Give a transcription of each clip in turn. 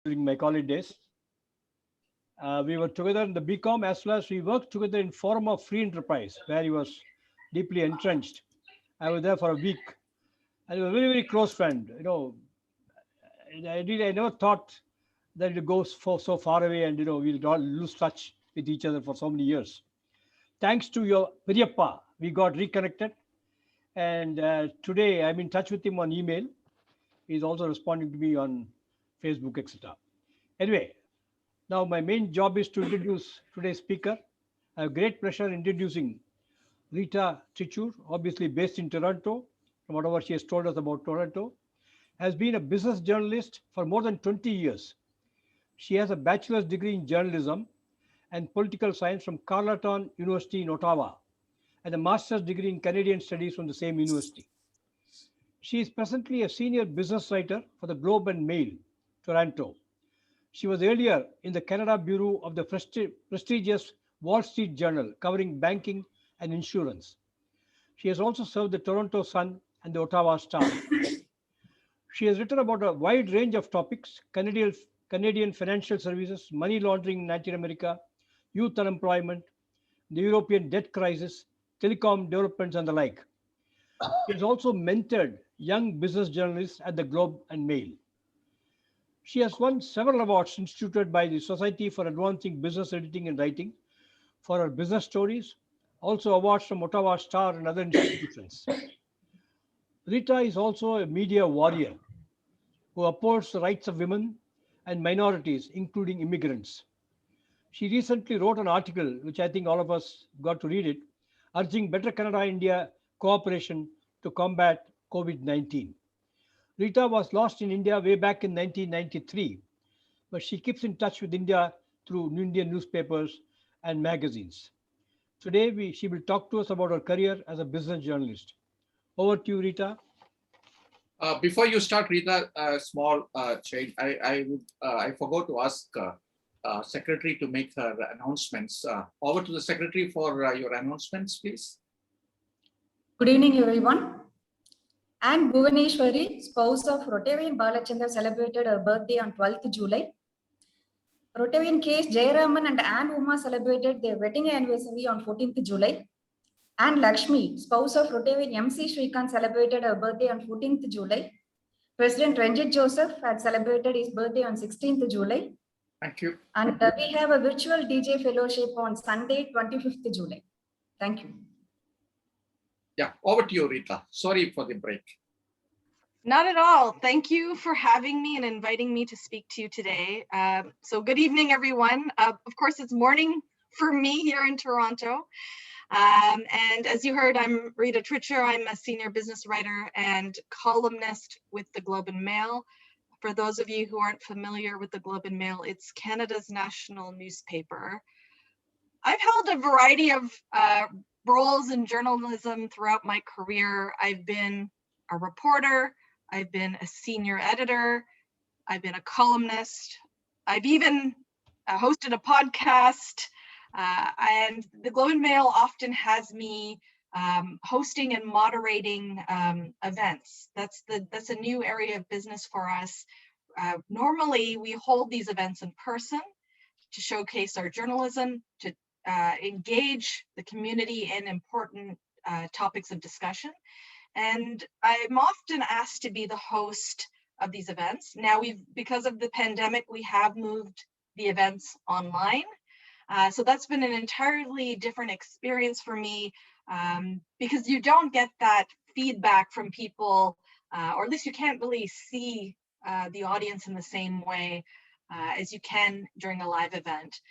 during my college days. We were together in the BCom as well as we worked together in Forum of Free Enterprise, where he was deeply entrenched. I was there for a week, and he was a very, very close friend. I never thought that it goes for so far away, and we'll not lose touch with each other for so many years. Thanks to your Periyappa, we got reconnected, and today I'm in touch with him on email. He's also responding to me on Facebook, etc. Anyway, now my main job is to introduce today's speaker. I have great pleasure introducing Rita Trichur, obviously based in Toronto, from whatever she has told us about Toronto, has been a business journalist for more than 20 years. She has a bachelor's degree in journalism and political science from Carleton University in Ottawa and a master's degree in Canadian studies from the same university. She is presently a senior business writer for the Globe and Mail, Toronto. She was earlier in the Canada Bureau of the prestigious Wall Street Journal, covering banking and insurance. She has also served the Toronto Sun and the Ottawa Star. She has written about a wide range of topics: Canadian financial services, money laundering in Latin America, youth unemployment, the European debt crisis, telecom developments, and the like. She has also mentored young business journalists at the Globe and Mail. She has won several awards instituted by the Society for Advancing Business Editing and Writing for her business stories, also awards from Ottawa Star and other institutions. Rita is also a media warrior who upholds the rights of women and minorities, including immigrants. She recently wrote an article, which I think all of us got to read it, urging better Canada-India cooperation to combat COVID-19. Rita was lost in India way back in 1993, but she keeps in touch with India through Indian newspapers and magazines. Today, she will talk to us about her career as a business journalist. Over to you, Rita. Before you start, Rita, a small change. I forgot to ask Secretary to make her announcements. Over to the Secretary for your announcements, please. Good evening, everyone. Anne Bhuvaneshwari, spouse of Rotarian Balachandra, celebrated her birthday on 12th July. Rotarian K. Jayaraman and Anne Uma celebrated their wedding anniversary on 14th July. Anne Lakshmi, spouse of Rotarian MC Shrikant, celebrated her birthday on 14th July. President Ranjit Joseph had celebrated his birthday on 16th July. Thank you. And we have a virtual DJ fellowship on Sunday, 25th July. Thank you. Yeah, over to you, Rita. Sorry for the break. Not at all. Thank you for having me and inviting me to speak to you today. So good evening, everyone. Of course, it's morning for me here in Toronto. And as you heard, I'm Rita Trichur. I'm a senior business writer and columnist with the Globe and Mail. For those of you who aren't familiar with the Globe and Mail, it's Canada's national newspaper. I've held a variety of roles in journalism throughout my career. I've been a reporter, I've been a senior editor, I've been a columnist, I've even hosted a podcast, and the Globe and Mail often has me hosting and moderating events. That's a new area of business for us. Normally, we hold these events in person to showcase our journalism, to engage the community in important topics of discussion. And I'm often asked to be the host of these events. Now, because of the pandemic, we have moved the events online. So that's been an entirely different experience for me, because you don't get that feedback from people, or at least you can't really see the audience in the same way as you can during a live event.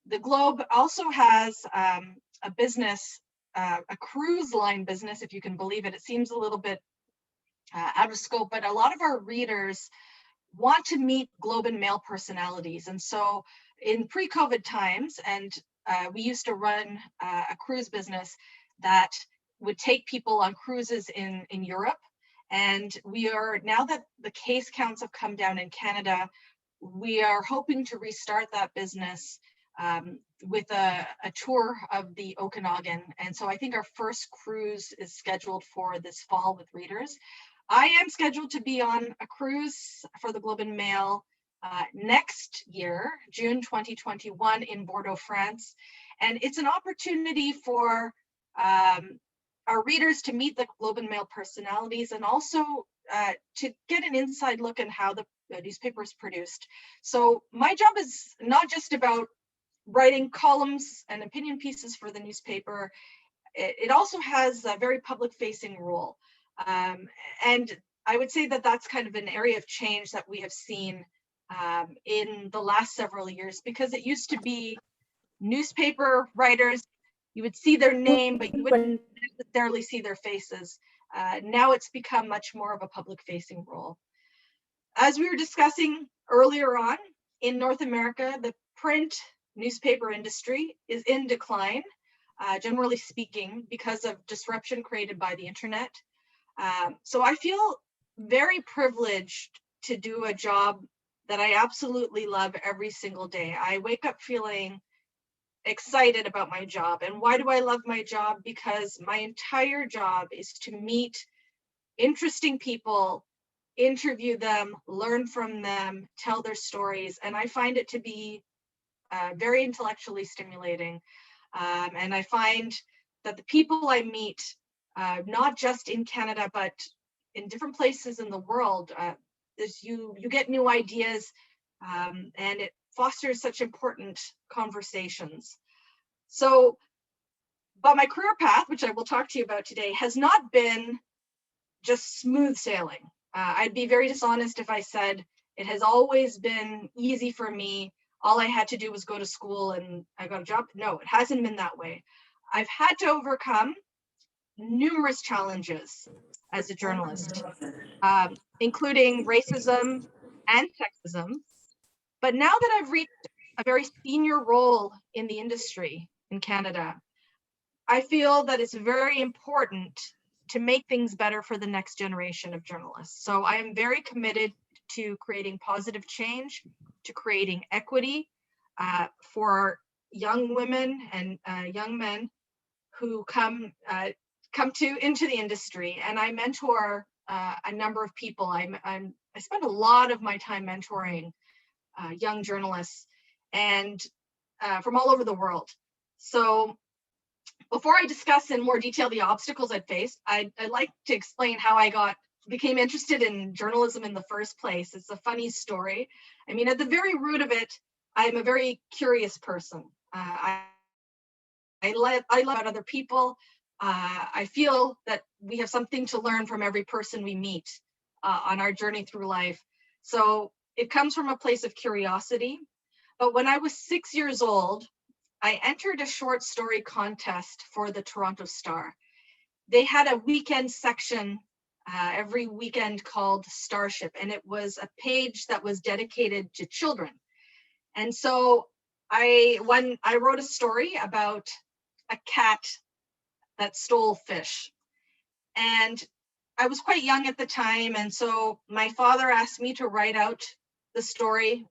The Globe also has a business, a cruise line business, if you can believe it. It seems a little bit out of scope, but a lot of our readers want to meet Globe and Mail personalities. And so in pre-COVID times, and we used to run a cruise business that would take people on cruises in Europe. And we are, now that the case counts have come down in Canada, we are hoping to restart that business with a tour of the Okanagan. And so I think our first cruise is scheduled for this fall with readers. I am scheduled to be on a cruise for the Globe and Mail next year, June 2021, in Bordeaux, France. And it's an opportunity for our readers to meet the Globe and Mail personalities, and also to get an inside look at how the newspaper is produced. So my job is not just about writing columns and opinion pieces for the newspaper. It also has a very public-facing role. And I would say that that's kind of an area of change that we have seen in the last several years, because it used to be newspaper writers, you would see their name, but you wouldn't necessarily see their faces. Now it's become much more of a public-facing role. As we were discussing earlier on, in North America, the print newspaper industry is in decline, generally speaking, because of disruption created by the internet. So I feel very privileged to do a job that I absolutely love every single day. I wake up feeling excited about my job. And why do I love my job? Because my entire job is to meet interesting people, interview them, learn from them, tell their stories. And I find it to be very intellectually stimulating. And I find that the people I meet, not just in Canada, but in different places in the world, you get new ideas, and it fosters such important conversations. So, but my career path, which I will talk to you about today, has not been just smooth sailing. I'd be very dishonest if I said it has always been easy for me. All I had to do was go to school and I got a job. No, it hasn't been that way. I've had to overcome numerous challenges as a journalist, including racism and sexism. But now that I've reached a very senior role in the industry in Canada, I feel that it's very important to make things better for the next generation of journalists. So I am very committed to creating positive change, to creating equity for young women and young men who come into the industry. And I mentor a number of people. I spend a lot of my time mentoring young journalists and from all over the world. So before I discuss in more detail the obstacles I'd faced, I'd like to explain how I became interested in journalism in the first place. It's a funny story. I mean, at the very root of it, I'm a very curious person. I love other people. I feel that we have something to learn from every person we meet on our journey through life. So it comes from a place of curiosity. But when I was 6 years old, I entered a short story contest for the Toronto Star. They had a weekend section every weekend called Starship, and it was a page that was dedicated to children. And so I wrote a story about a cat that stole fish. And I was quite young at the time, and so my father asked me to write out the story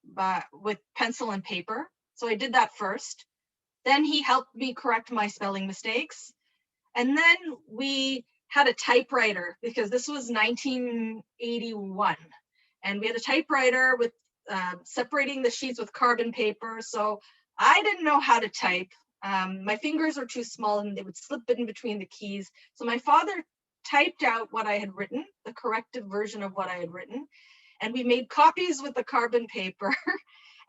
with pencil and paper. So I did that first. Then he helped me correct my spelling mistakes. And then we had a typewriter, because this was 1981. And we had a typewriter with separating the sheets with carbon paper. So I didn't know how to type. My fingers were too small and they would slip in between the keys. So my father typed out what I had written, the corrected version of what I had written. And we made copies with the carbon paper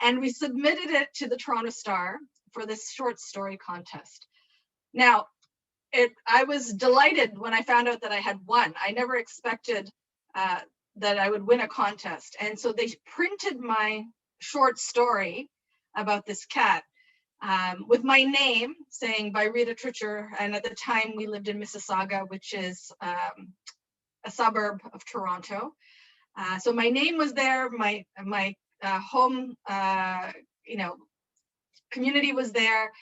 and we submitted it to the Toronto Star for this short story contest. Now, I was delighted when I found out that I had won. I never expected that I would win a contest. And so they printed my short story about this cat with my name saying by Rita Trichur. And at the time we lived in Mississauga, which is a suburb of Toronto. So my name was there, my home, community was there.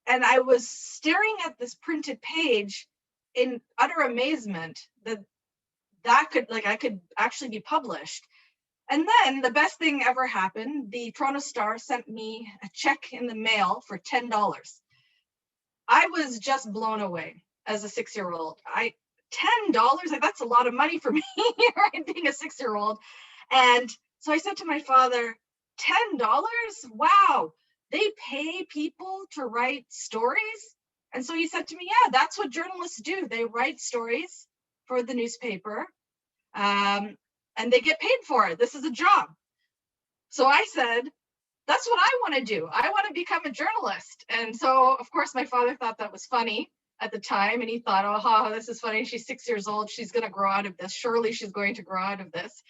And I was staring at this printed page in utter amazement that I could actually be published. And then the best thing ever happened. The Toronto Star sent me a check in the mail for $10. I was just blown away as a 6-year-old. $10, like that's a lot of money for me, right? Being a 6-year-old. And So I said to my father, $10? Wow, they pay people to write stories? And so he said to me, yeah, that's what journalists do. They write stories for the newspaper, and they get paid for it. This is a job. So I said, that's what I want to do. I want to become a journalist. And so, of course, my father thought that was funny at the time. And he thought, oh, this is funny. She's 6 years old. She's going to grow out of this. Surely she's going to grow out of this.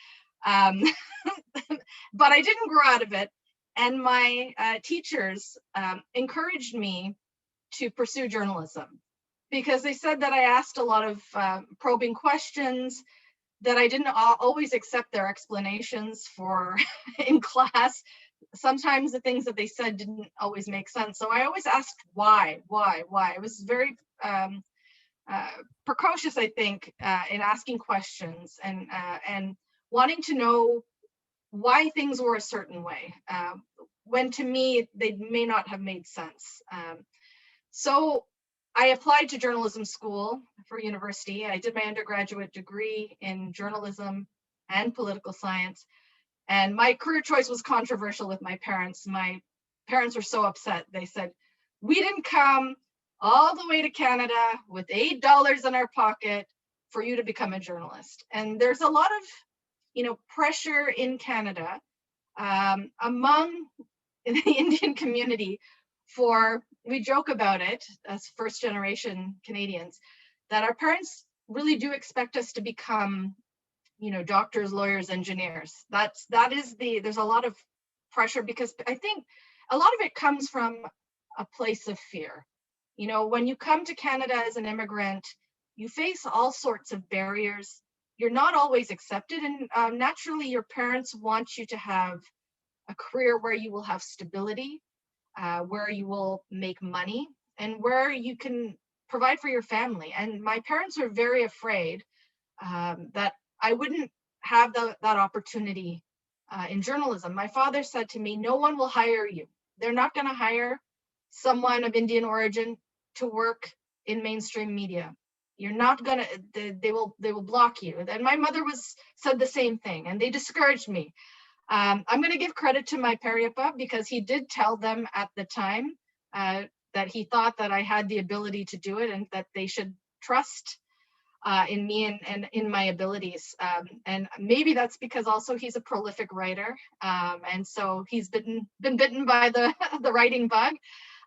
But I didn't grow out of it. And my teachers encouraged me to pursue journalism because they said that I asked a lot of probing questions, that I didn't always accept their explanations for in class. Sometimes the things that they said didn't always make sense. So I always asked why. I was very precocious, I think, in asking questions and wanting to know why things were a certain way, when to me, they may not have made sense. So I applied to journalism school for university. I did my undergraduate degree in journalism and political science. And my career choice was controversial with my parents. My parents were so upset. They said, we didn't come all the way to Canada with $8 in our pocket for you to become a journalist. And there's a lot of, pressure in Canada among the Indian community we joke about it as first generation Canadians, that our parents really do expect us to become, doctors, lawyers, engineers. There's a lot of pressure because I think a lot of it comes from a place of fear. When you come to Canada as an immigrant, you face all sorts of barriers. You're not always accepted. And naturally, your parents want you to have a career where you will have stability, where you will make money, and where you can provide for your family. And my parents were very afraid that I wouldn't have that opportunity in journalism. My father said to me, no one will hire you. They're not going to hire someone of Indian origin to work in mainstream media. You're not going to, they will block you. And my mother said the same thing, and they discouraged me. I'm going to give credit to my Periapa because he did tell them at the time that he thought that I had the ability to do it and that they should trust in me and in my abilities. And maybe that's because also he's a prolific writer. And so he's been bitten by the, the writing bug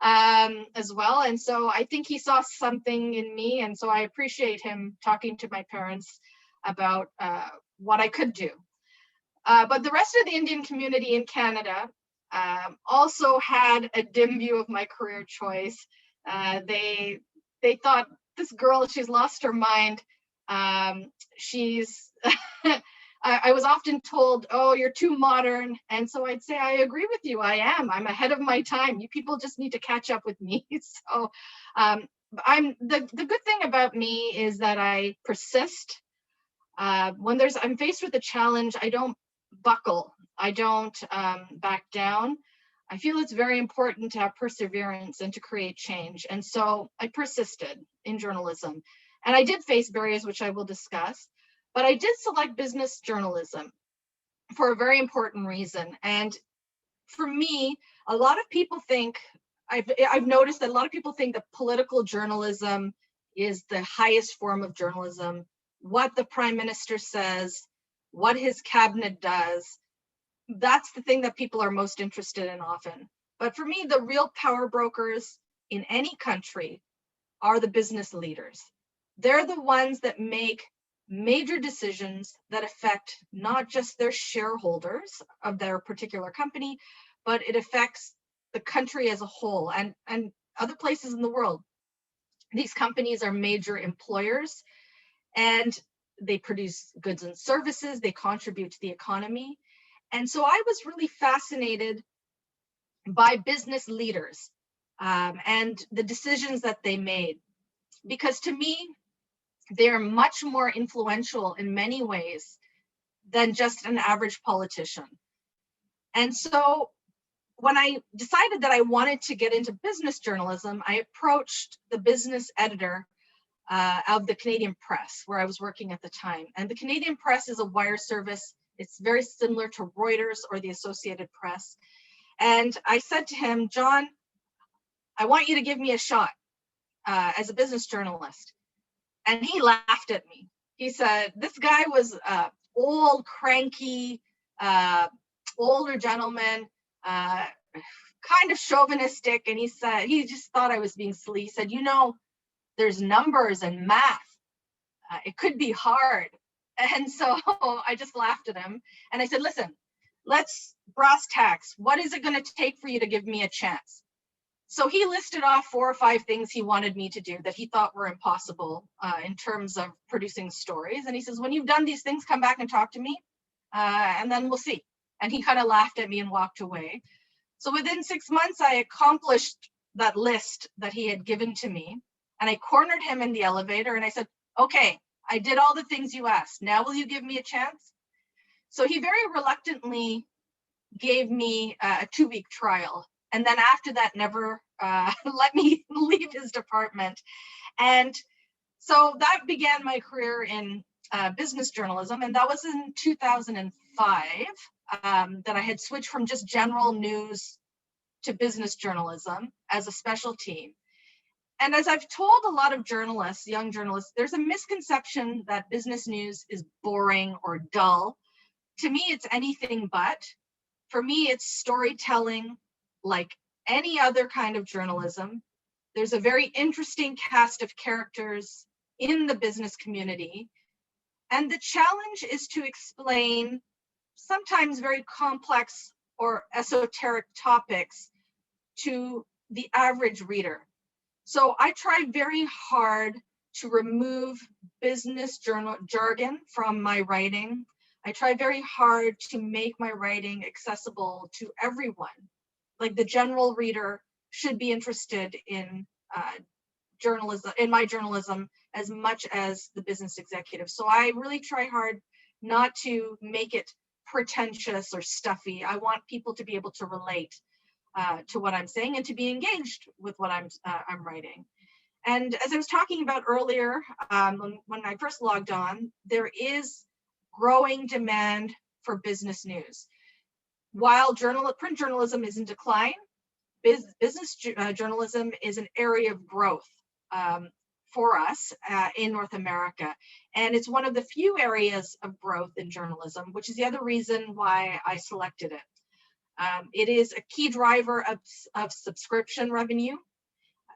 as well. And so I think he saw something in me. And so I appreciate him talking to my parents about what I could do. But the rest of the Indian community in Canada also had a dim view of my career choice. They thought, this girl, she's lost her mind. She's, I was often told, oh, you're too modern. And so I'd say, I agree with you. I am. I'm ahead of my time. You people just need to catch up with me. So the good thing about me is that I persist. When I'm faced with a challenge, I don't buckle. I don't back down. I feel it's very important to have perseverance and to create change. And so I persisted in journalism. And I did face barriers, which I will discuss, but I did select business journalism for a very important reason. And for me, a lot of people think, I've noticed that a lot of people think that political journalism is the highest form of journalism. What the prime minister says, what his cabinet does, that's the thing that people are most interested in often. But for me, the real power brokers in any country are the business leaders. They're the ones that make major decisions that affect not just their shareholders of their particular company, but it affects the country as a whole and other places in the world. These companies are major employers and they produce goods and services, they contribute to the economy. And so I was really fascinated by business leaders and the decisions that they made, because to me, they're much more influential in many ways than just an average politician. And so when I decided that I wanted to get into business journalism, I approached the business editor of the Canadian Press, where I was working at the time. And the Canadian Press is a wire service It's very similar to Reuters or the Associated Press. And I said to him, John, I want you to give me a shot as a business journalist. And he laughed at me. He said, this guy was old, cranky, older gentleman, kind of chauvinistic. And he said, he just thought I was being silly. He said, you know, there's numbers and math. It could be hard. And so I just laughed at him. And I said, listen, let's brass tacks. What is it going to take for you to give me a chance? So he listed off 4 or 5 things he wanted me to do that he thought were impossible in terms of producing stories. And he says, when you've done these things, come back and talk to me, and then we'll see. And he kind of laughed at me and walked away. So within 6 months, I accomplished that list that he had given to me. And I cornered him in the elevator and I said, okay, I did all the things you asked. Now will you give me a chance? So he very reluctantly gave me a 2-week trial. And then after that, never let me leave his department. And so that began my career in business journalism. And that was in 2005 that I had switched from just general news to business journalism as a specialty. And as I've told a lot of journalists, young journalists, there's a misconception that business news is boring or dull. To me, it's anything but. For me, it's storytelling like any other kind of journalism. There's a very interesting cast of characters in the business community. And the challenge is to explain sometimes very complex or esoteric topics to the average reader. So I try very hard to remove business journal jargon from my writing. I try very hard to make my writing accessible to everyone. Like the general reader should be interested in journalism, in my journalism, as much as the business executive. So I really try hard not to make it pretentious or stuffy. I want people to be able to relate to what I'm saying and to be engaged with what I'm writing. And as I was talking about earlier, when I first logged on, there is growing demand for business news. While print journalism is in decline, business journalism is an area of growth for us in North America. And it's one of the few areas of growth in journalism, which is the other reason why I selected it. It is a key driver of subscription revenue.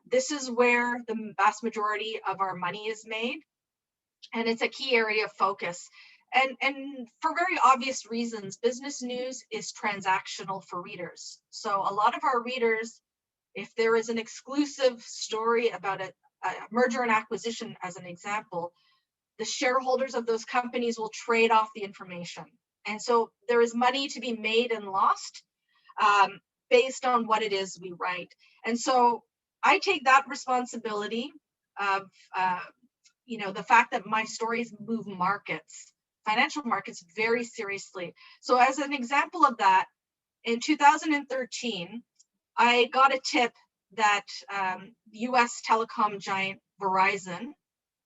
This is where the vast majority of our money is made. And it's a key area of focus. And for very obvious reasons, business news is transactional for readers. So a lot of our readers, if there is an exclusive story about a merger and acquisition, as an example, the shareholders of those companies will trade off the information. And so there is money to be made and lost based on what it is we write. And so I take that responsibility of, the fact that my stories move markets, financial markets, very seriously. So as an example of that, in 2013, I got a tip that US telecom giant Verizon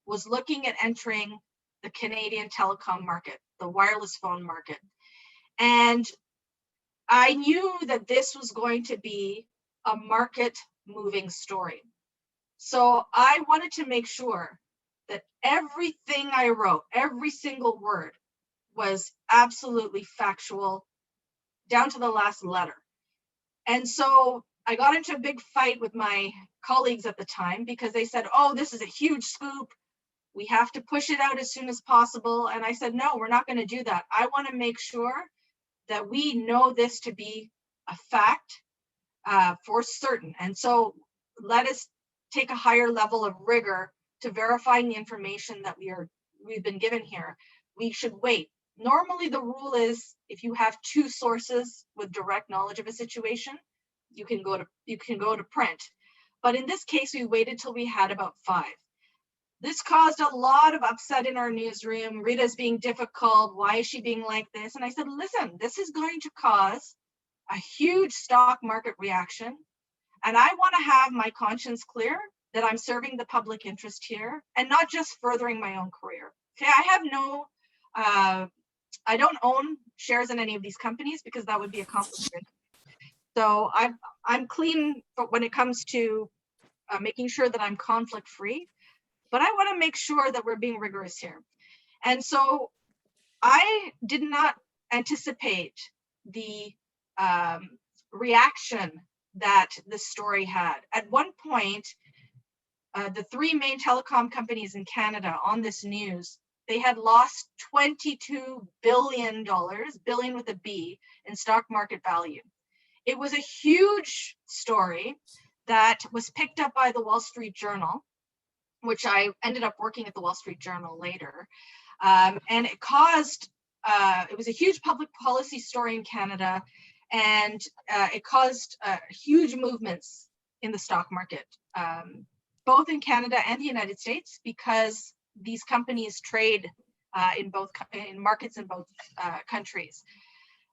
was looking at entering the Canadian telecom market, the wireless phone market. And I knew that this was going to be a market moving story. So I wanted to make sure that everything I wrote, every single word, was absolutely factual down to the last letter. And so I got into a big fight with my colleagues at the time because they said, oh, this is a huge scoop. We have to push it out as soon as possible. And I said, no, we're not going to do that. I want to make sure that we know this to be a fact for certain. And so let us take a higher level of rigor to verifying the information that we've been given here. We should wait. Normally the rule is if you have 2 sources with direct knowledge of a situation, you can go to print. But in this case, we waited till we had about 5. This caused a lot of upset in our newsroom. Rita's being difficult. Why is she being like this? And I said, listen, this is going to cause a huge stock market reaction. And I want to have my conscience clear that I'm serving the public interest here and not just furthering my own career. Okay, I have no I don't own shares in any of these companies because that would be a conflict of interest. So I'm clean when it comes to making sure that I'm conflict free, but I want to make sure that we're being rigorous here. And so I did not anticipate the reaction that this story had. At one point, the three main telecom companies in Canada on this news, they had lost $22 billion, billion with a B, in stock market value. It was a huge story that was picked up by the Wall Street Journal, which I ended up working at the Wall Street Journal later. And it caused, it was a huge public policy story in Canada, and it caused huge movements in the stock market, both in Canada and the United States, because these companies trade in markets in both countries.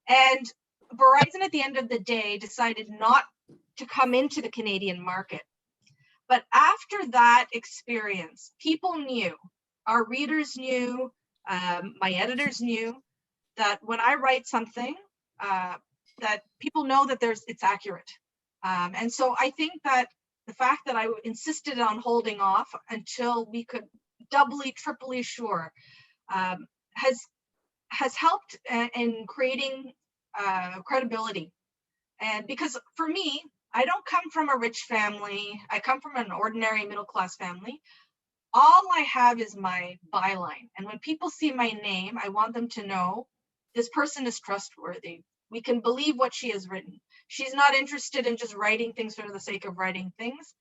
And Verizon at the end of the day decided not to come into the Canadian market. But after that experience, people knew, our readers knew, my editors knew that when I write something, that people know that it's accurate. And so I think that the fact that I insisted on holding off until we could doubly, triply sure has helped in creating credibility. And because for me, I don't come from a rich family. I come from an ordinary middle-class family. All I have is my byline. And when people see my name, I want them to know this person is trustworthy. We can believe what she has written. She's not interested in just writing things for the sake of writing things.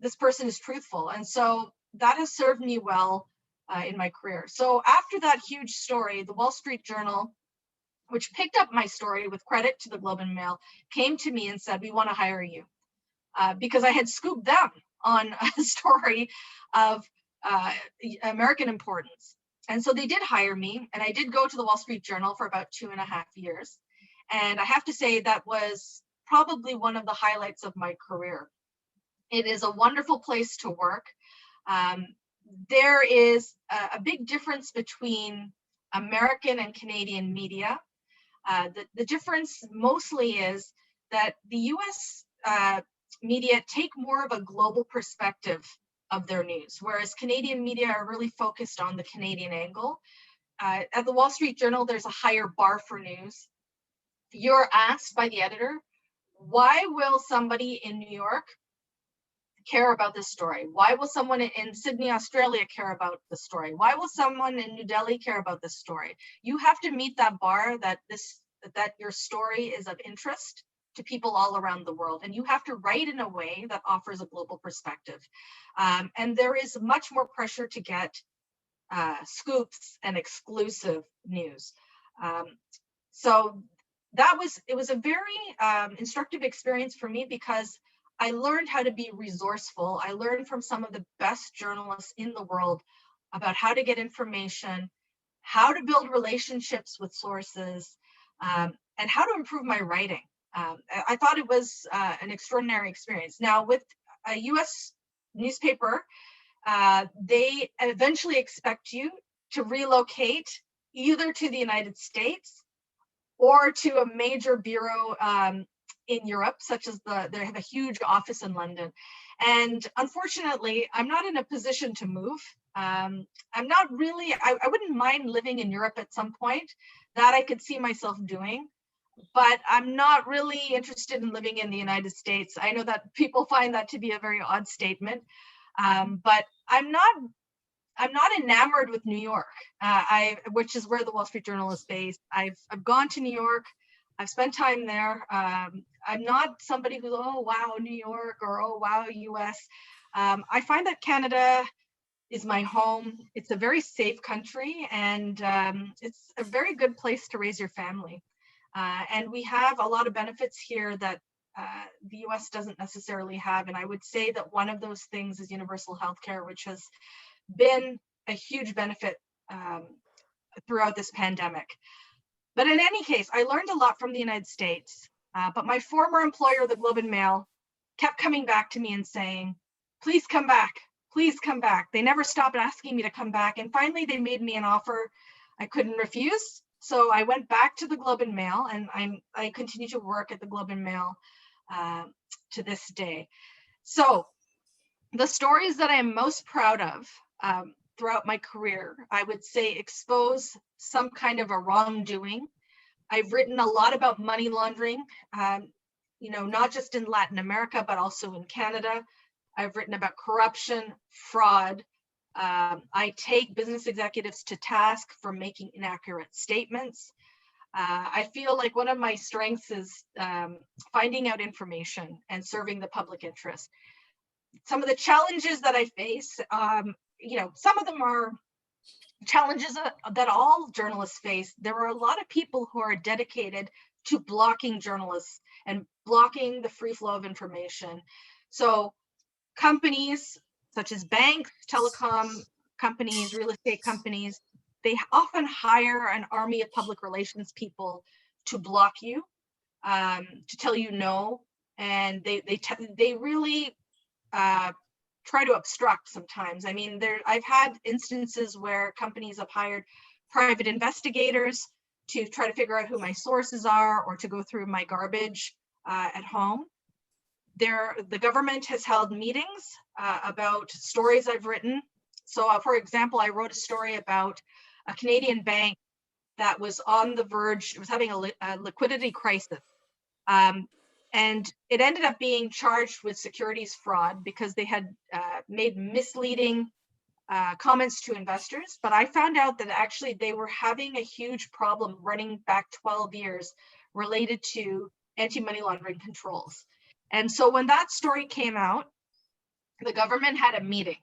This person is truthful. And so that has served me well in my career. So after that huge story, the Wall Street Journal, which picked up my story with credit to the Globe and Mail, came to me and said, we want to hire you. Because I had scooped them on a story of American importance. And so they did hire me, and I did go to the Wall Street Journal for about 2.5 years. And I have to say that was probably one of the highlights of my career. It is a wonderful place to work. There is a big difference between American and Canadian media. The difference mostly is that the US media take more of a global perspective of their news, whereas Canadian media are really focused on the Canadian angle. At the Wall Street Journal, there's a higher bar for news. You're asked by the editor, why will somebody in New York care about this story? Why will someone in Sydney, Australia care about the story? Why will someone in New Delhi care about this story? You have to meet that bar that your story is of interest to people all around the world. And you have to write in a way that offers a global perspective. And there is much more pressure to get scoops and exclusive news. So it was a very instructive experience for me, because I learned how to be resourceful. I learned from some of the best journalists in the world about how to get information, how to build relationships with sources, and how to improve my writing. I thought it was an extraordinary experience. Now, with a US newspaper, they eventually expect you to relocate either to the United States or to a major bureau in Europe, such as they have a huge office in London. And unfortunately, I'm not in a position to move. I'm not really, I wouldn't mind living in Europe at some point. That I could see myself doing, but I'm not really interested in living in the United States. I know that people find that to be a very odd statement, but I'm not enamored with New York, which is where the Wall Street Journal is based. I've gone to New York. I've spent time there. I'm not somebody who's, oh, wow, New York, or oh, wow, US. I find that Canada is my home. It's a very safe country, and it's a very good place to raise your family. And we have a lot of benefits here that the US doesn't necessarily have. And I would say that one of those things is universal healthcare, which has been a huge benefit throughout this pandemic. But in any case, I learned a lot from the United States. But my former employer, the Globe and Mail, kept coming back to me and saying, please come back. Please come back. They never stopped asking me to come back. And finally, they made me an offer I couldn't refuse. So I went back to the Globe and Mail, and I continue to work at the Globe and Mail to this day. So the stories that I am most proud of throughout my career, I would say expose some kind of a wrongdoing. I've written a lot about money laundering, not just in Latin America, but also in Canada. I've written about corruption, fraud. I take business executives to task for making inaccurate statements. I feel like one of my strengths is finding out information and serving the public interest. Some of the challenges that I face, some of them are challenges that all journalists face. There are a lot of people who are dedicated to blocking journalists and blocking the free flow of information. So companies such as banks, telecom companies, real estate companies, they often hire an army of public relations people to block you, to tell you no, and they really try to obstruct sometimes. I mean, I've had instances where companies have hired private investigators to try to figure out who my sources are or to go through my garbage at home. The government has held meetings about stories I've written. So for example, I wrote a story about a Canadian bank that was on the verge, it was having a liquidity crisis. And it ended up being charged with securities fraud because they had made misleading comments to investors. But I found out that actually they were having a huge problem running back 12 years related to anti-money laundering controls. And so when that story came out, the government had a meeting.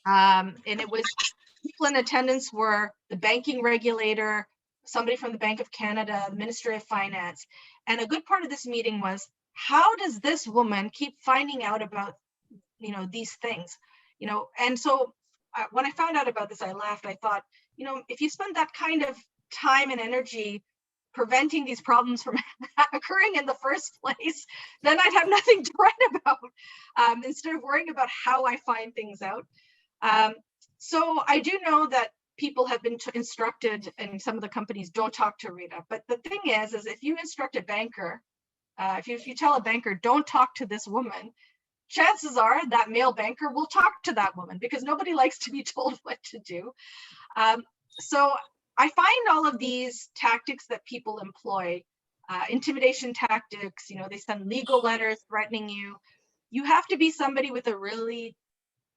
And it was, people in attendance were the banking regulator, somebody from the Bank of Canada, the Ministry of Finance. And a good part of this meeting was, how does this woman keep finding out about, these things? And so when I found out about this, I laughed. I thought, if you spend that kind of time and energy preventing these problems from occurring in the first place, then I'd have nothing to write about, instead of worrying about how I find things out. So I do know that people have been instructed, and some of the companies, don't talk to Rita. But the thing is if you instruct a banker, if you tell a banker, don't talk to this woman, chances are that male banker will talk to that woman, because nobody likes to be told what to do. So I find all of these tactics that people employ, intimidation tactics, they send legal letters threatening you. You have to be somebody with a really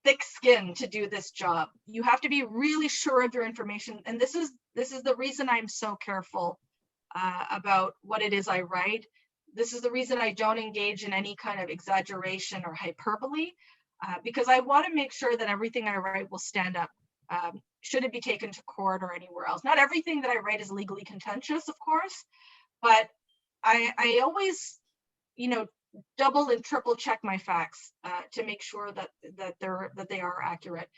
thick skin to do this job. You have to be really sure of your information. And this is the reason I'm so careful about what it is I write. This is the reason I don't engage in any kind of exaggeration or hyperbole, because I want to make sure that everything I write will stand up. Should it be taken to court or anywhere else? Not everything that I write is legally contentious, of course, but I always, double and triple check my facts to make sure that they are accurate.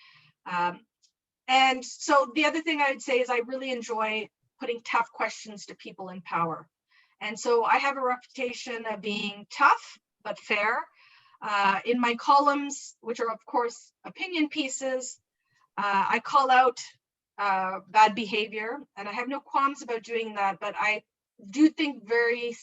And so the other thing I would say is I really enjoy putting tough questions to people in power. And so I have a reputation of being tough but fair. In my columns, which are of course opinion pieces, I call out bad behavior, and I have no qualms about doing that, but I do think very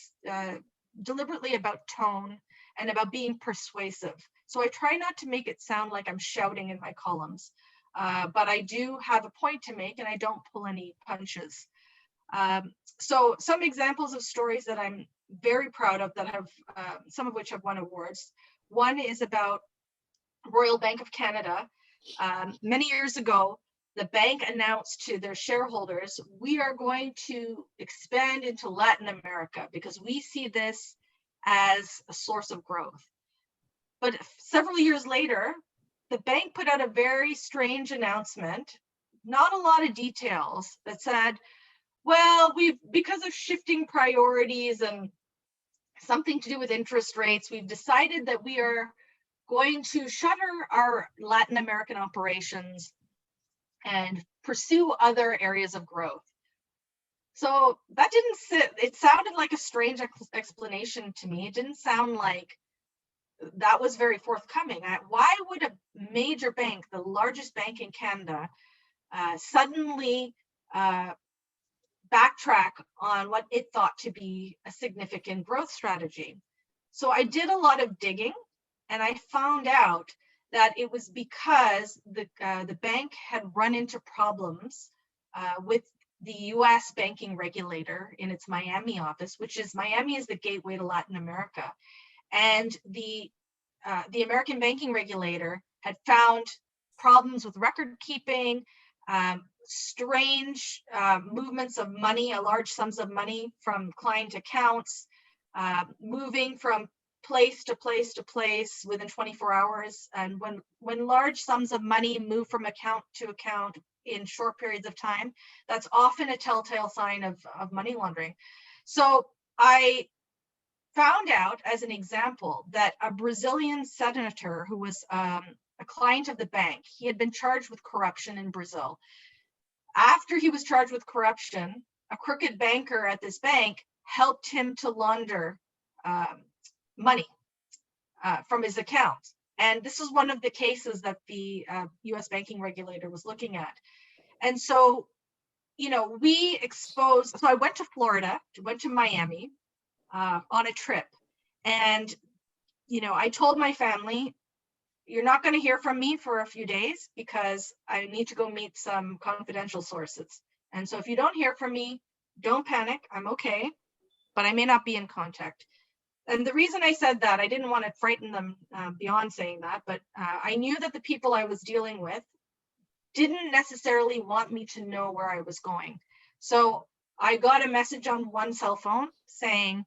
deliberately about tone and about being persuasive. So I try not to make it sound like I'm shouting in my columns, but I do have a point to make, and I don't pull any punches. So some examples of stories that I'm very proud of that have, some of which have won awards. One is about Royal Bank of Canada. Many years ago, the bank announced to their shareholders, we are going to expand into Latin America because we see this as a source of growth. But several years later, the bank put out a very strange announcement, not a lot of details, that said, well, because of shifting priorities and something to do with interest rates, we've decided that we are going to shutter our Latin American operations and pursue other areas of growth. So that didn't sit, it sounded like a strange explanation to me. It didn't sound like that was very forthcoming. Why would a major bank, the largest bank in Canada, suddenly backtrack on what it thought to be a significant growth strategy. So I did a lot of digging, and I found out that it was because the bank had run into problems with the U.S. banking regulator in its Miami office, Miami is the gateway to Latin America, and the American banking regulator had found problems with record keeping, strange movements of money, large sums of money from client accounts, moving from place to place to place within 24 hours. And when large sums of money move from account to account in short periods of time, that's often a telltale sign of money laundering. So I found out, as an example, that a Brazilian senator who was a client of the bank, he had been charged with corruption in Brazil. After he was charged with corruption, a crooked banker at this bank helped him to launder money from his account. And this is one of the cases that the US banking regulator was looking at. And so, so I went to Florida, went to Miami on a trip. And, I told my family, you're not going to hear from me for a few days because I need to go meet some confidential sources. And so if you don't hear from me, don't panic. I'm okay, but I may not be in contact. And the reason I said that, I didn't want to frighten them beyond saying that, but I knew that the people I was dealing with didn't necessarily want me to know where I was going. So I got a message on one cell phone saying,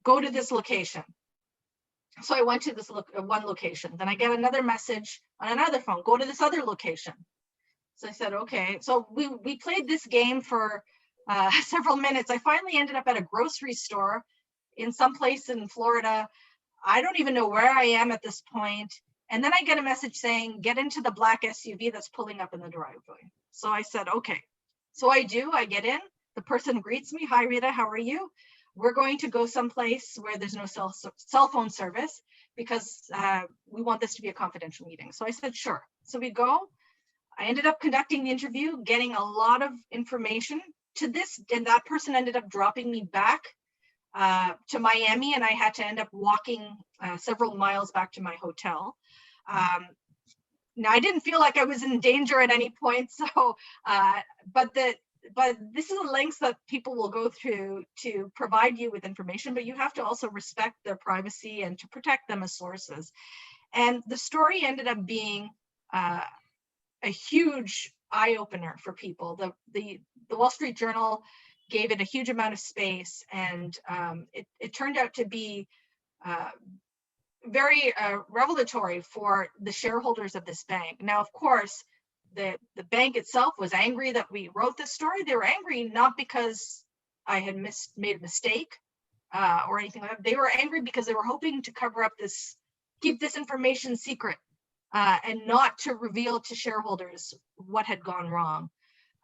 go to this location. So I went to this one location. Then I get another message on another phone, go to this other location. So I said, okay. So we played this game for several minutes. I finally ended up at a grocery store in some place in Florida. I don't even know where I am at this point. And then I get a message saying, get into the black SUV that's pulling up in the driveway. So I said, okay. So I get in, the person greets me. Hi, Rita, how are you? We're going to go someplace where there's no cell phone service because we want this to be a confidential meeting. So I said, sure. So we go. I ended up conducting the interview, getting a lot of information to this, and that person ended up dropping me back to Miami, and I had to end up walking several miles back to my hotel. Now I didn't feel like I was in danger at any point. So, but this is the lengths that people will go through to provide you with information, but you have to also respect their privacy and to protect them as sources. And the story ended up being a huge eye-opener for people. The Wall Street Journal gave it a huge amount of space, and it turned out to be very revelatory for the shareholders of this bank. Now, of course, the bank itself was angry that we wrote this story. They were angry not because I had made a mistake or anything like that. They were angry because they were hoping to cover up keep this information secret and not to reveal to shareholders what had gone wrong.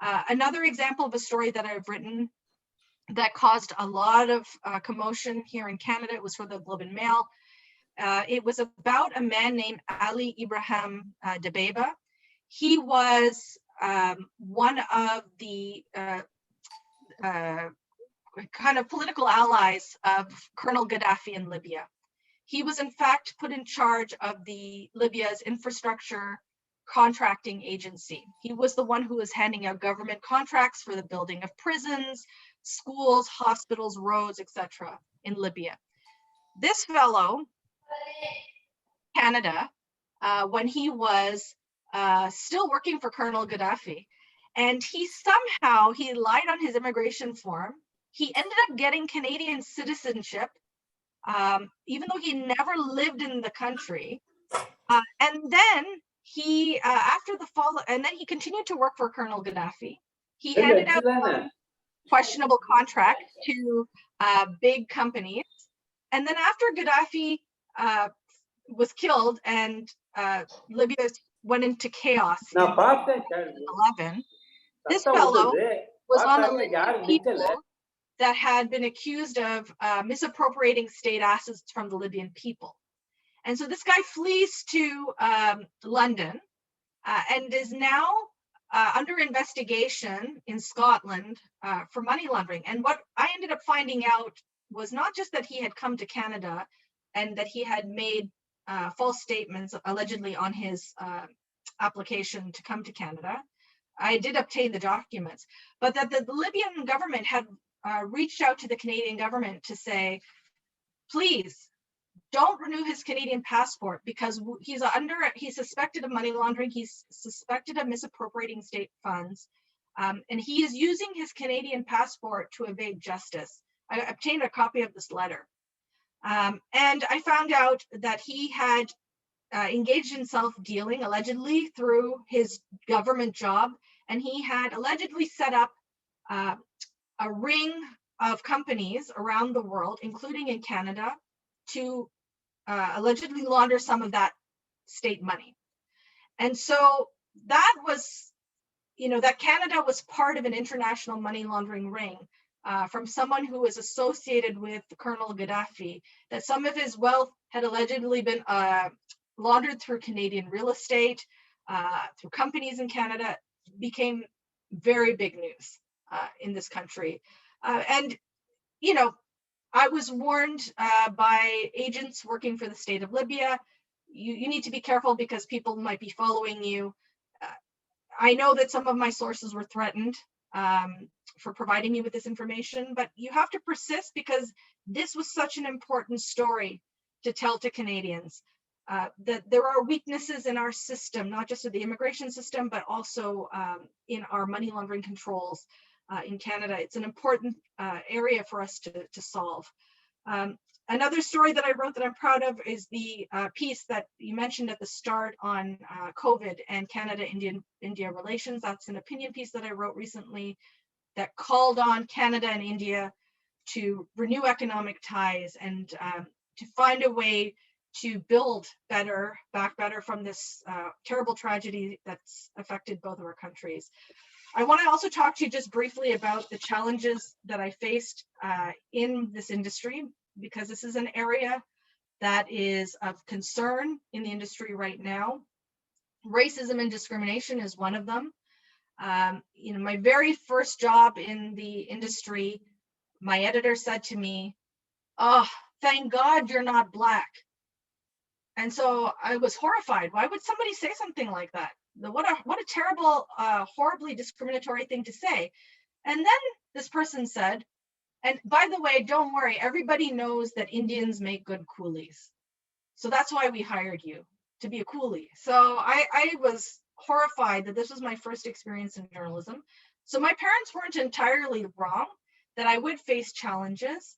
Another example of a story that I've written that caused a lot of commotion here in Canada was for the Globe and Mail. It was about a man named Ali Ibrahim Dabeba. He was one of the kind of political allies of Colonel Gaddafi in Libya. He was in fact put in charge of Libya's infrastructure contracting agency. He was the one who was handing out government contracts for the building of prisons, schools, hospitals, roads, etc. in Libya. This fellow, Canada, when he was still working for Colonel Gaddafi, and he lied on his immigration form. He ended up getting Canadian citizenship, even though he never lived in the country. And then he, after the fall, and then he continued to work for Colonel Gaddafi. He handed out questionable contract to big companies. And then after Gaddafi was killed and Libya went into chaos in 2011, this fellow was on a list of people that had been accused of misappropriating state assets from the Libyan people. And so this guy flees to London and is now under investigation in Scotland for money laundering. And what I ended up finding out was not just that he had come to Canada and that he had made false statements allegedly on his application to come to Canada. I did obtain the documents, but that the Libyan government had reached out to the Canadian government to say, please don't renew his Canadian passport because he's suspected of money laundering, he's suspected of misappropriating state funds, and he is using his Canadian passport to evade justice. I obtained a copy of this letter. And I found out that he had engaged in self-dealing allegedly through his government job, and he had allegedly set up a ring of companies around the world, including in Canada, to allegedly launder some of that state money. And so that was, that Canada was part of an international money laundering ring from someone who was associated with Colonel Gaddafi, that some of his wealth had allegedly been laundered through Canadian real estate, through companies in Canada, became very big news in this country. And I was warned by agents working for the state of Libya, you need to be careful because people might be following you. I know that some of my sources were threatened for providing me with this information, but you have to persist because this was such an important story to tell to Canadians. That there are weaknesses in our system, not just of the immigration system, but also in our money laundering controls in Canada. It's an important area for us to solve. Another story that I wrote that I'm proud of is the piece that you mentioned at the start on COVID and Canada-India relations. That's an opinion piece that I wrote recently that called on Canada and India to renew economic ties and to find a way to build back better from this terrible tragedy that's affected both of our countries. I want to also talk to you just briefly about the challenges that I faced in this industry, because this is an area that is of concern in the industry right now. Racism and discrimination is one of them. My very first job in the industry, my editor said to me, "Oh, thank God you're not Black." And so I was horrified. Why would somebody say something like that? What a terrible, horribly discriminatory thing to say. And then this person said, and by the way, don't worry, everybody knows that Indians make good coolies. So that's why we hired you, to be a coolie. So I was horrified that this was my first experience in journalism. So my parents weren't entirely wrong, that I would face challenges,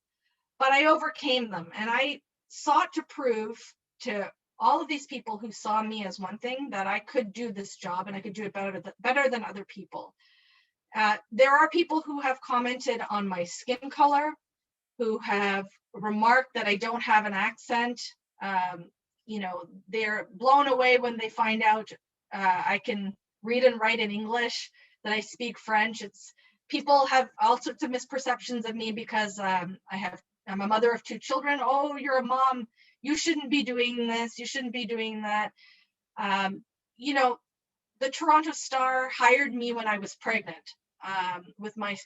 but I overcame them. And I sought to prove to all of these people who saw me as one thing that I could do this job and I could do it better than other people. There are people who have commented on my skin color, who have remarked that I don't have an accent. They're blown away when they find out I can read and write in English, that I speak French. People have all sorts of misperceptions of me because I'm a mother of 2 children. Oh, you're a mom. You shouldn't be doing this. You shouldn't be doing that. The Toronto Star hired me when I was pregnant with my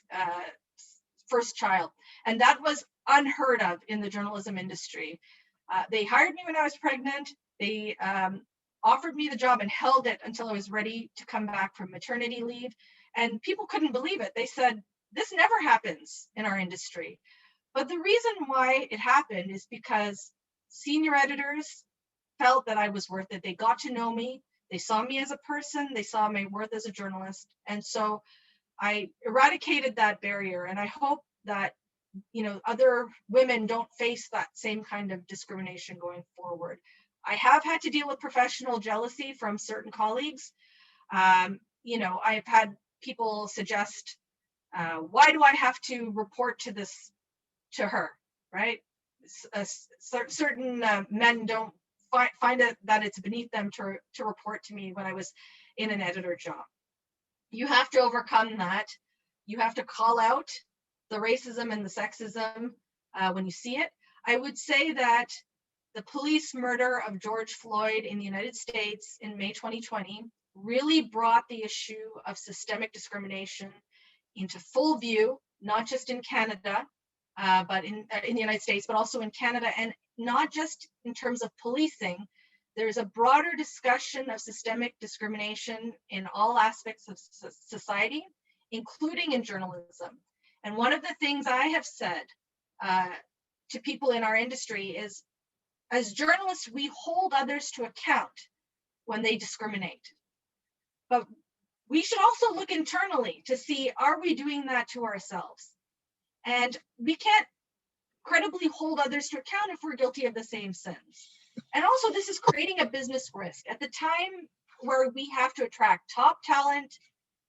first child. And that was unheard of in the journalism industry. They hired me when I was pregnant. They offered me the job and held it until I was ready to come back from maternity leave. And people couldn't believe it. They said, this never happens in our industry. But the reason why it happened is because senior editors felt that I was worth it. They got to know me. They saw me as a person. They saw my worth as a journalist. And so I eradicated that barrier. And I hope that, other women don't face that same kind of discrimination going forward. I have had to deal with professional jealousy from certain colleagues. I've had people suggest, why do I have to report to her, right? Certain men don't find it that it's beneath them to report to me when I was in an editor job. You have to overcome that. You have to call out the racism and the sexism when you see it. I would say that the police murder of George Floyd in the United States in May 2020 really brought the issue of systemic discrimination into full view, not just in Canada, but in the United States, but also in Canada, and not just in terms of policing. There's a broader discussion of systemic discrimination in all aspects of society, including in journalism. And one of the things I have said to people in our industry is, as journalists, we hold others to account when they discriminate. But we should also look internally to see, are we doing that to ourselves? And we can't credibly hold others to account if we're guilty of the same sins. And also, this is creating a business risk. At the time where we have to attract top talent,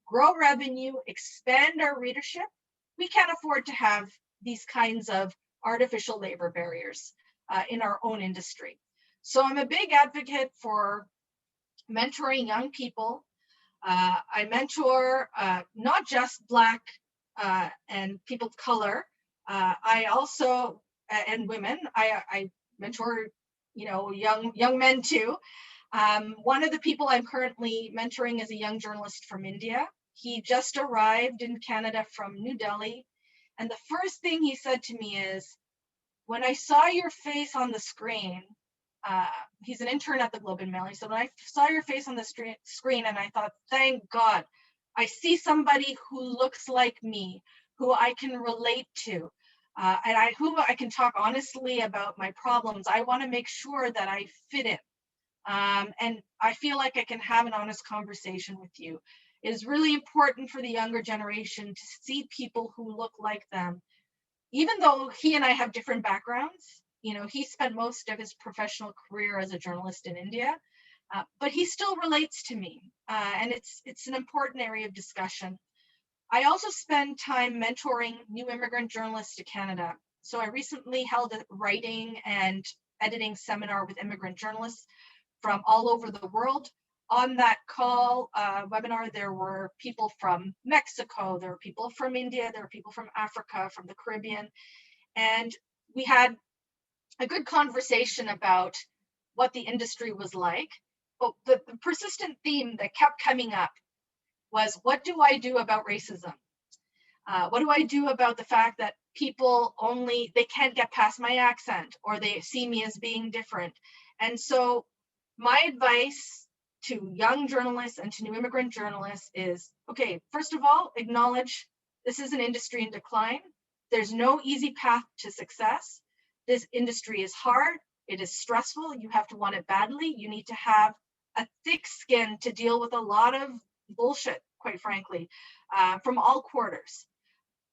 grow revenue, expand our readership, we can't afford to have these kinds of artificial labor barriers in our own industry. So I'm a big advocate for mentoring young people. I mentor not just Black and people of color. I also, and women, I mentor, young men too. One of the people I'm currently mentoring is a young journalist from India. He just arrived in Canada from New Delhi. And the first thing he said to me is, when I saw your face on the screen, he's an intern at the Globe and Mail. He said, when I saw your face on the screen, and I thought, thank God, I see somebody who looks like me, who I can relate to, and who I can talk honestly about my problems. I want to make sure that I fit in. And I feel like I can have an honest conversation with you. It is really important for the younger generation to see people who look like them. Even though he and I have different backgrounds, he spent most of his professional career as a journalist in India, but he still relates to me, and it's an important area of discussion. I also spend time mentoring new immigrant journalists to Canada. So I recently held a writing and editing seminar with immigrant journalists from all over the world. On that call webinar, there were people from Mexico, there were people from India, there were people from Africa, from the Caribbean, and we had a good conversation about what the industry was like. But the persistent theme that kept coming up was, what do I do about racism? What do I do about the fact that people they can't get past my accent, or they see me as being different? And so my advice to young journalists and to new immigrant journalists is, okay, first of all, acknowledge this is an industry in decline. There's no easy path to success. This industry is hard. It is stressful. You have to want it badly. You need to have a thick skin to deal with a lot of bullshit, quite frankly, from all quarters.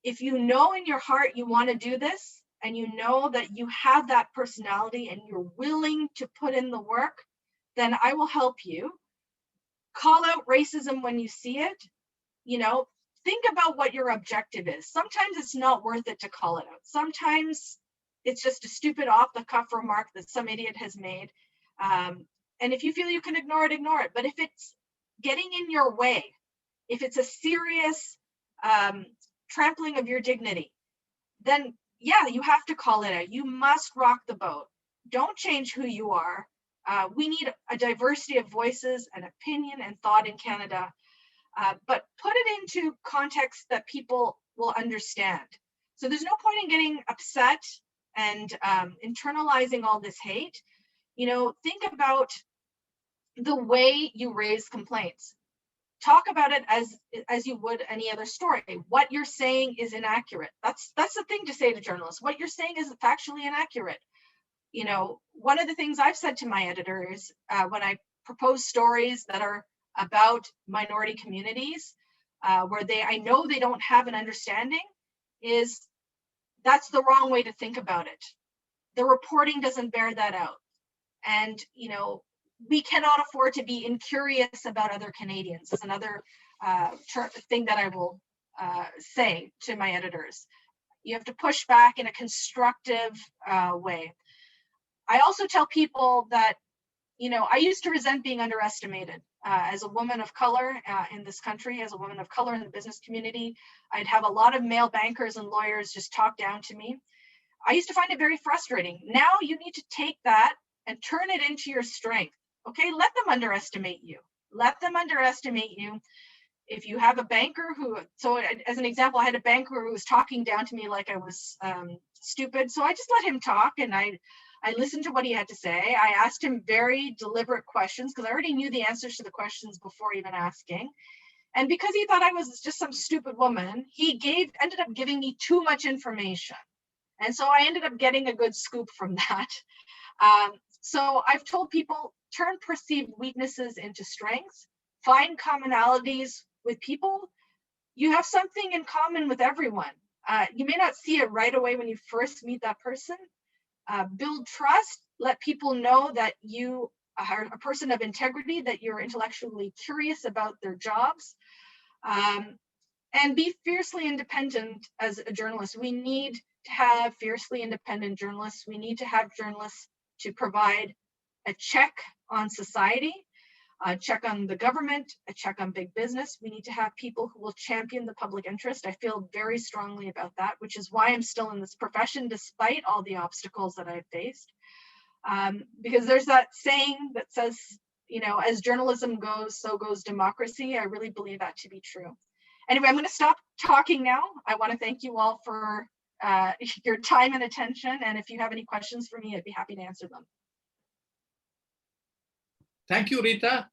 If you know in your heart you want to do this, and you know that you have that personality and you're willing to put in the work, then I will help you. Call out racism when you see it. Think about what your objective is. Sometimes it's not worth it to call it out. Sometimes it's just a stupid off-the-cuff remark that some idiot has made. And if you feel you can ignore it, ignore it. But if it's getting in your way, if it's a serious trampling of your dignity, then yeah, you have to call it out. You must rock the boat. Don't change who you are. We need a diversity of voices and opinion and thought in Canada, but put it into context that people will understand. So there's no point in getting upset and internalizing all this hate. Think about the way you raise complaints. Talk about it as you would any other story. What you're saying is inaccurate. That's the thing to say to journalists. What you're saying is factually inaccurate. One of the things I've said to my editors when I propose stories that are about minority communities, where I know they don't have an understanding, is that's the wrong way to think about it. The reporting doesn't bear that out. And, we cannot afford to be incurious about other Canadians. That's another thing that I will say to my editors. You have to push back in a constructive way. I also tell people that, I used to resent being underestimated. As a woman of color in this country, as a woman of color in the business community, I'd have a lot of male bankers and lawyers just talk down to me. I used to find it very frustrating. Now you need to take that and turn it into your strength. Okay, let them underestimate you. let them underestimate you. If you have a banker who, so as an example, I had a banker who was talking down to me like I was stupid. So I just let him talk, and I listened to what he had to say. I asked him very deliberate questions because I already knew the answers to the questions before even asking. And because he thought I was just some stupid woman, he ended up giving me too much information. And so I ended up getting a good scoop from that. So I've told people, turn perceived weaknesses into strengths, find commonalities with people. You have something in common with everyone. You may not see it right away when you first meet that person. Build trust, let people know that you are a person of integrity, that you're intellectually curious about their jobs, and be fiercely independent as a journalist. We need to have fiercely independent journalists. We need to have journalists to provide a check on society, a check on the government, a check on big business. We need to have people who will champion the public interest. I feel very strongly about that, which is why I'm still in this profession despite all the obstacles that I've faced. Because there's that saying that says, as journalism goes, so goes democracy. I really believe that to be true. Anyway, I'm going to stop talking now. I want to thank you all for your time and attention. And if you have any questions for me, I'd be happy to answer them. Thank you, Rita.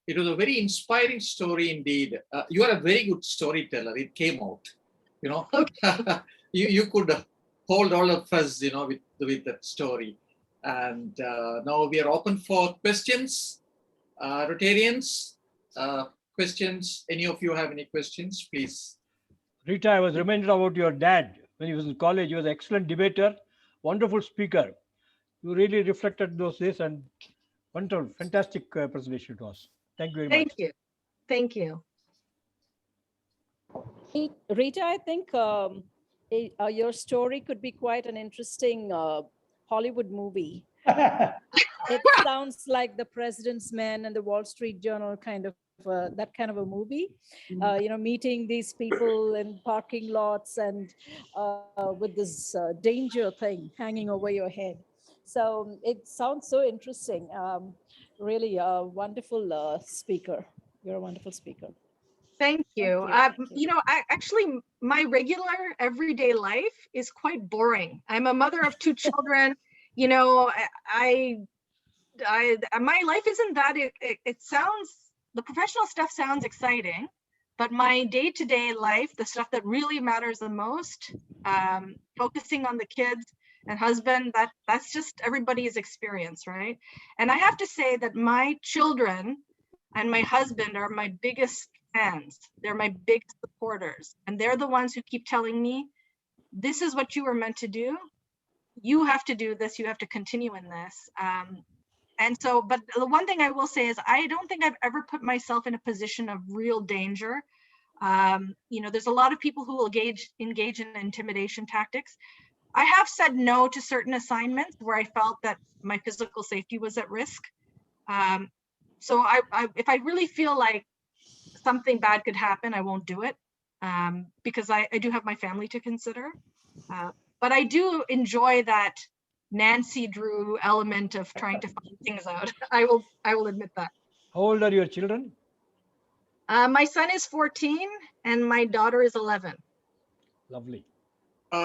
It was a very inspiring story indeed. You are a very good storyteller. It came out, Okay. you could hold all of us, with that story. And now we are open for questions. Rotarians, questions. Any of you have any questions, please? Rita, I was reminded about your dad when he was in college. He was an excellent debater, wonderful speaker. You really reflected those days, and wonderful, fantastic presentation it was. Thank you very much. Thank you. Thank you. Rita, I think your story could be quite an interesting Hollywood movie. It sounds like The President's Men and the Wall Street Journal kind of that kind of a movie. Meeting these people in parking lots and with this danger thing hanging over your head. So it sounds so interesting. Really a wonderful speaker. You're a wonderful speaker. Thank you. Actually, my regular everyday life is quite boring. I'm a mother of 2 children. My life isn't that. It sounds, the professional stuff sounds exciting, but my day-to-day life, the stuff that really matters the most, focusing on the kids and husband, that's just everybody's experience, right? And I have to say that my children and my husband are my biggest fans. They're my biggest supporters. And they're the ones who keep telling me, this is what you were meant to do. You have to do this. You have to continue in this. But the one thing I will say is I don't think I've ever put myself in a position of real danger. There's a lot of people who will engage in intimidation tactics. I have said no to certain assignments where I felt that my physical safety was at risk. So if I really feel like something bad could happen, I won't do it because I do have my family to consider. But I do enjoy that Nancy Drew element of trying to find things out. I will admit that. How old are your children? My son is 14 and my daughter is 11. Lovely.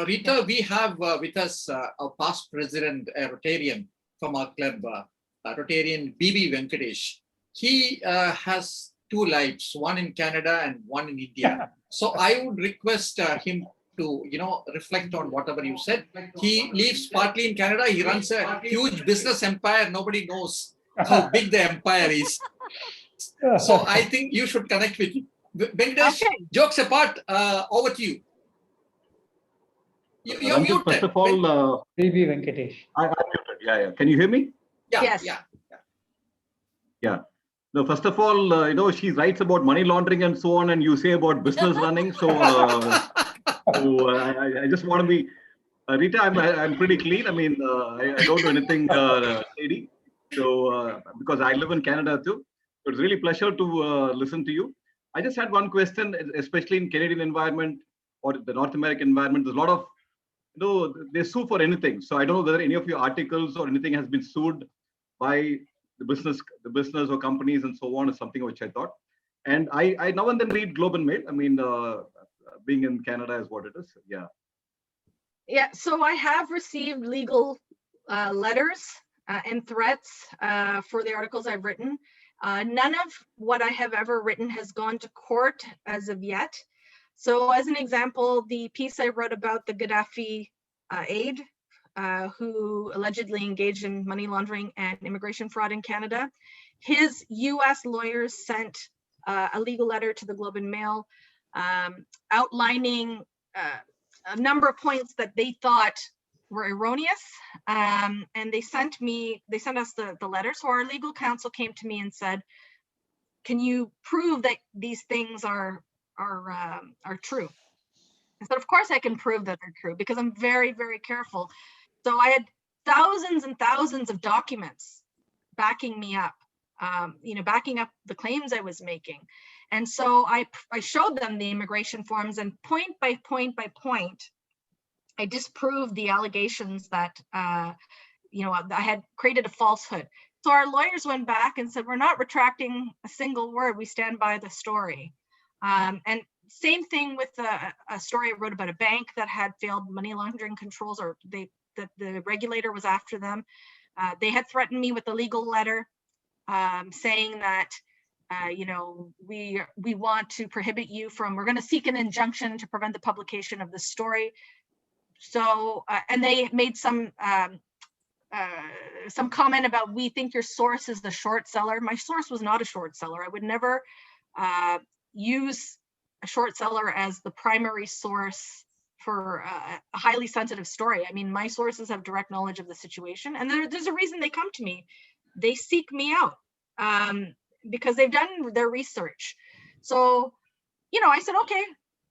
Rita, we have with us our past president, a Rotarian from our club, Rotarian BB Venkatesh. He has 2 lives, one in Canada and one in India. So I would request him to, reflect on whatever you said. He lives partly in Canada. He runs a huge business empire. Nobody knows how big the empire is. So I think you should connect with him. Venkatesh, Okay. Jokes apart, over to you. You're muted. First of all, BB Venkatesh. I'm muted. Yeah. Can you hear me? Yes. Yeah. No, first of all, she writes about money laundering and so on, and you say about business running. So, I just want to be, Rita, I'm pretty clean. I mean, I don't do anything shady. So, because I live in Canada too. So it's really a pleasure to listen to you. I just had one question, especially in Canadian environment or the North American environment. There's a lot of, they sue for anything. So I don't know whether any of your articles or anything has been sued by the business or companies and so on is something which I thought. And I now and then read Globe and Mail. I mean, being in Canada is what it is. Yeah. Yeah, so I have received legal letters and threats for the articles I've written. None of what I have ever written has gone to court as of yet. So as an example, the piece I wrote about the Gaddafi aide who allegedly engaged in money laundering and immigration fraud in Canada, his US lawyers sent a legal letter to the Globe and Mail outlining a number of points that they thought were erroneous, and they sent us the letter. So our legal counsel came to me and said, "Can you prove that these things are true?" I said, "Of course I can prove that they're true because I'm very, very careful." So I had thousands and thousands of documents backing me up, backing up the claims I was making. And so I showed them the immigration forms, and point by point by point, I disproved the allegations that, I had created a falsehood. So our lawyers went back and said, "We're not retracting a single word. We stand by the story." And same thing with a story I wrote about a bank that had failed money laundering controls, or that the regulator was after them. They had threatened me with a legal letter saying that, we want to prohibit you from, we're going to seek an injunction to prevent the publication of the story. So, and they made some comment about, "We think your source is the short seller." My source was not a short seller. I would never use a short seller as the primary source for a highly sensitive story. I mean, my sources have direct knowledge of the situation, and there's a reason they come to me. They seek me out because they've done their research. So, I said, "Okay,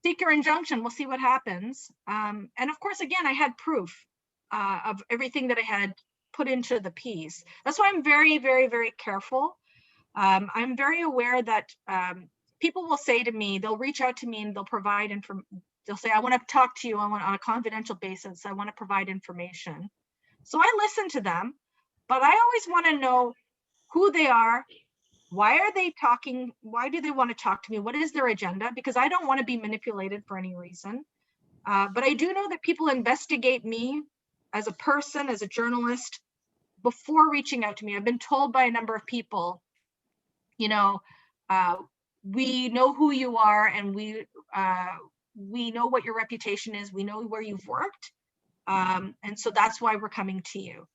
seek your injunction. We'll see what happens." And of course, again, I had proof of everything that I had put into the piece. That's why I'm very, very, very careful. I'm very aware that people will say to me, they'll reach out to me and they'll provide information. They'll say, "I want to talk to you on a confidential basis. I want to provide information." So I listen to them, but I always want to know who they are. Why are they talking? Why do they want to talk to me? What is their agenda? Because I don't want to be manipulated for any reason. But I do know that people investigate me as a person, as a journalist, before reaching out to me. I've been told by a number of people, we know who you are, and we know what your reputation is. We know where you've worked. And so that's why we're coming to you.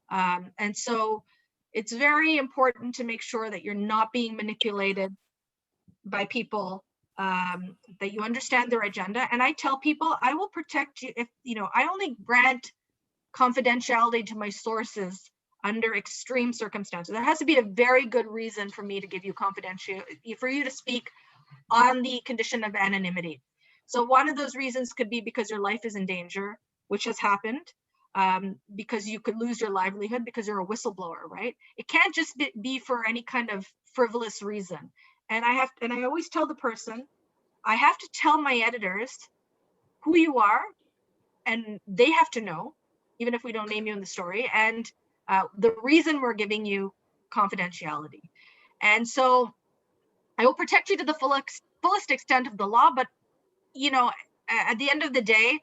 And so it's very important to make sure that you're not being manipulated by people, that you understand their agenda. And I tell people, I will protect you if, I only grant confidentiality to my sources under extreme circumstances. There has to be a very good reason for me to give you confidentiality, for you to speak on the condition of anonymity. So one of those reasons could be because your life is in danger, which has happened, because you could lose your livelihood because you're a whistleblower, right? It can't just be for any kind of frivolous reason. And I always tell the person, I have to tell my editors who you are, and they have to know, even if we don't name you in the story, and the reason we're giving you confidentiality. And so I will protect you to the fullest extent of the law, but at the end of the day,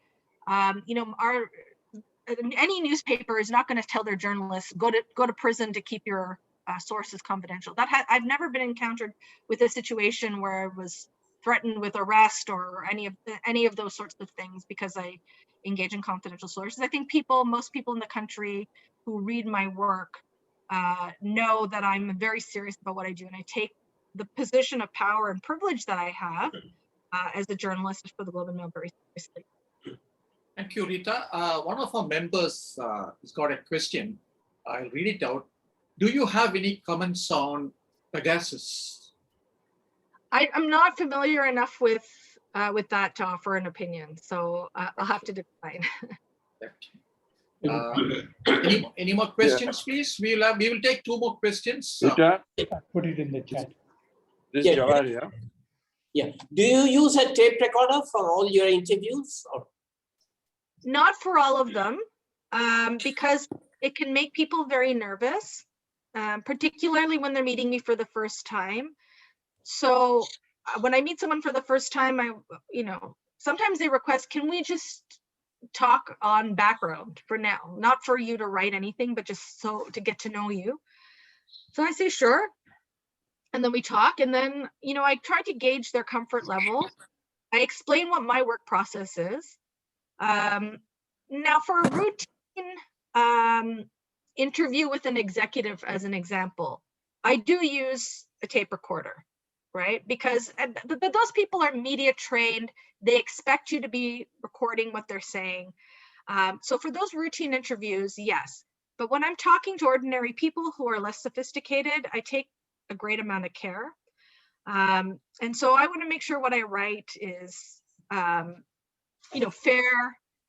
any newspaper is not going to tell their journalists, go to prison to keep your sources confidential. I've never been encountered with a situation where I was threatened with arrest or any of those sorts of things because I engage in confidential sources. I think most people in the country who read my work know that I'm very serious about what I do, and I take the position of power and privilege that I have as a journalist for the Globe and Mail very seriously. Thank you, Rita. One of our members has got a question. I'll read it out. Do you have any comments on Pegasus? I'm not familiar enough with that to offer an opinion, so I'll have to decline. Any more questions, please? We will take 2 more questions. Rita, Put it in the chat. this is Jawahar here. Yeah. Do you use a tape recorder for all your interviews? Or? Not for all of them, because it can make people very nervous. particularly when they're meeting me for the first time. So when I meet someone for the first time, sometimes they request, can we just talk on background for now, not for you to write anything, but just so to get to know you. So I say, sure. And then we talk, and then, I try to gauge their comfort level. I explain what my work process is. Now for a routine interview with an executive, as an example, I do use a tape recorder, right? Because those people are media trained. They expect you to be recording what they're saying. So for those routine interviews, yes. But when I'm talking to ordinary people who are less sophisticated, I take a great amount of care. And so I want to make sure what I write is, fair,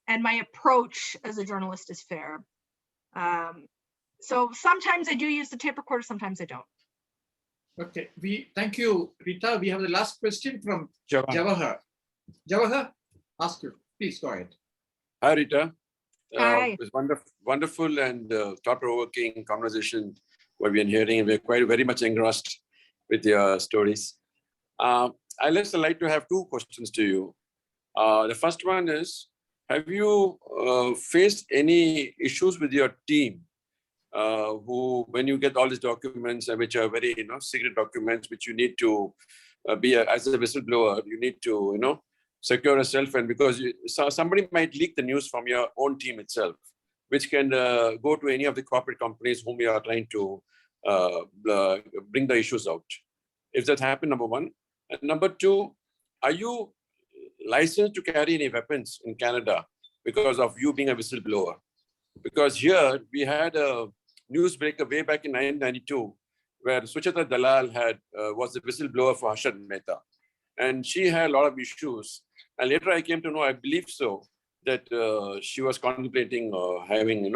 and my approach as a journalist is fair. So sometimes I do use the tape recorder, sometimes I don't. Okay, thank you, Rita. We have the last question from Jawahar. Jawahar. Jawahar, ask you. Please go ahead. Hi, Rita. Hi. It was wonderful and thought-provoking conversation what we've been hearing, and we're very much engrossed with your stories. I'd just like to have two questions to you. The first one is, have you faced any issues with your team who, when you get all these documents, which are very, secret documents, which you need to as a whistleblower, you need to, secure yourself, and because somebody might leak the news from your own team itself, which can go to any of the corporate companies whom you are trying to bring the issues out. If that happened, number one. And number two, are you licensed to carry any weapons in Canada because of you being a whistleblower? Because here we had a newsbreaker way back in 1992, where Sucheta Dalal was the whistleblower for Harshad Mehta. And she had a lot of issues. And later I came to know, I believe so, that she was contemplating having,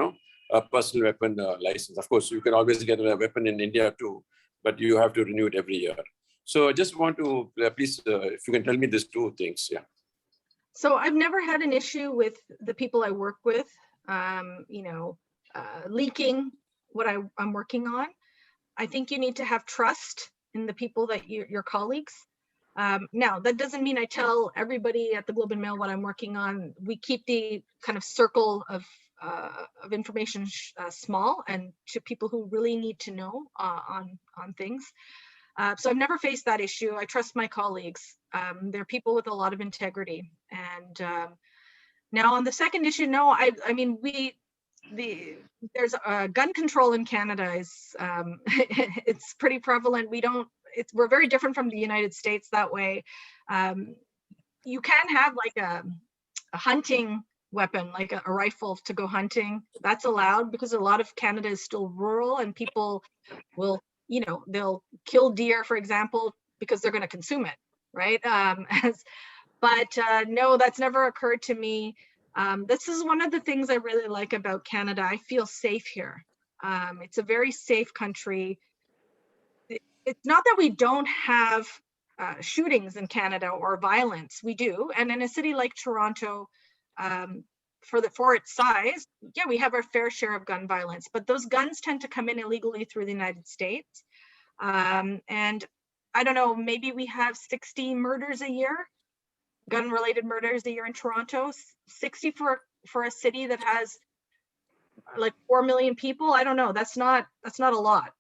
a personal weapon license. Of course, you can always get a weapon in India too, but you have to renew it every year. So I just want to, please, if you can tell me these two things, yeah. So I've never had an issue with the people I work with, leaking what I'm working on. I think you need to have trust in the people that your colleagues. Now, that doesn't mean I tell everybody at the Globe and Mail what I'm working on. We keep the kind of circle of information small and to people who really need to know on things. So I've never faced that issue. I trust my colleagues. They're people with a lot of integrity. And now on the second issue, no, I mean, there's gun control in Canada is, it's pretty prevalent. We're very different from the United States that way. You can have like a hunting weapon, like a rifle to go hunting. That's allowed because a lot of Canada is still rural and people will, they'll kill deer, for example, because they're going to consume it, right? But no, that's never occurred to me. This is one of the things I really like about Canada. I feel safe here. It's a very safe country. It's not that we don't have shootings in Canada or violence. We do. And in a city like Toronto, for its size, yeah, we have our fair share of gun violence, but those guns tend to come in illegally through the United States. And I don't know, maybe we have 60 murders a year, gun-related murders a year in Toronto, 60 for a city that has like 4 million people. I don't know, that's not a lot